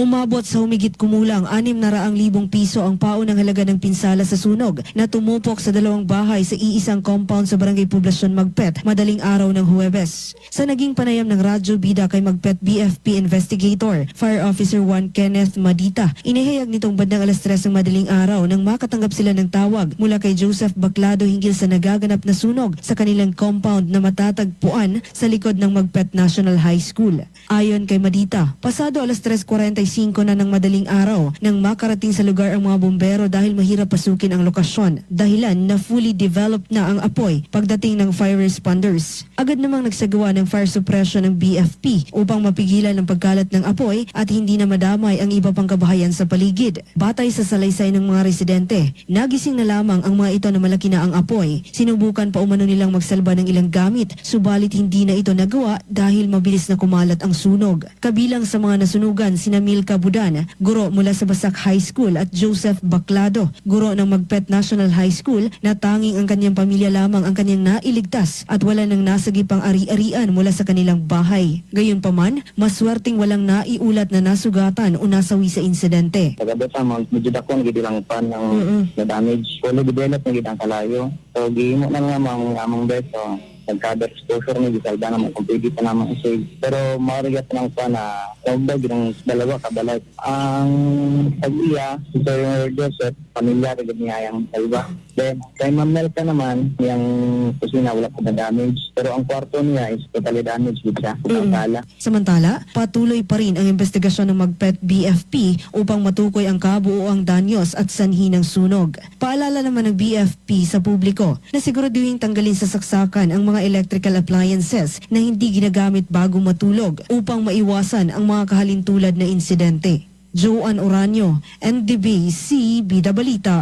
Umabot sa humigit kumulang 600,000 piso ang paunang halaga ng pinsala sa sunog na tumupok sa dalawang bahay sa iisang compound sa Barangay Poblasyon Magpet madaling araw ng Huwebes. Sa naging panayam ng radyo bida kay Magpet BFP Investigator, Fire Officer 1 Kenneth Madita, inihayag nitong bandang 3:00 ng madaling araw nang makatanggap sila ng tawag mula kay Joseph Baclado hinggil sa nagaganap na sunog sa kanilang compound na matatagpuan sa likod ng Magpet National High School. Ayon kay Madita, pasado 3:45 na ng madaling araw nang makarating sa lugar ang mga bumbero dahil mahirap pasukin ang lokasyon, dahilan na fully developed na ang apoy pagdating ng fire responders. Agad namang nagsagawa ng fire suppression ng BFP upang mapigilan ang pagkalat ng apoy at hindi na madamay ang iba pang kabahayan sa paligid. Batay sa salaysay ng mga residente, nagising na lamang ang mga ito na malaki na ang apoy. Sinubukan pa umano nilang magsalba ng ilang gamit, subalit hindi na ito nagawa dahil mabilis na kumalat ang sunog. Kabilang sa mga nasunugan sina Milka Budan, guro mula sa Basak High School, at Joseph Baclado, guro ng Magpet National High School, na tanging ang kanyang pamilya lamang ang kanyang nailigtas at wala nang nasagi pang ari-arian mula sa kanilang bahay. Gayunpaman, maswerteng walang naiulat na nasugatan o nasawi sa insidente. Tagad sa mga medyo dakon gid lang pan ng damage. Fully developed na gid ang kalayo. So gihimo na nga among beso nagka-cover exposure ni gisalda na complete pa namang isig. Pero marigat nang pa na tawag ng dalawa kabalay. Ang pag-iya, si Sir Joseph, pamilya rin niya yung salba. Then, kay Ma'am Melka naman, yung kusina wala pa na damage. Pero ang kwarto niya is totally damaged with siya. Samantala, patuloy pa rin ang investigasyon ng Magpet BFP upang matukoy ang kabuuang danyos at sanhi ng sunog. Paalala naman ng BFP sa publiko na siguraduhin tanggalin sa saksakan ang mga electrical appliances na hindi ginagamit bago matulog upang maiwasan ang mga kahalintulad na insidente. Joan Oranio, NDBC, Bida Balita.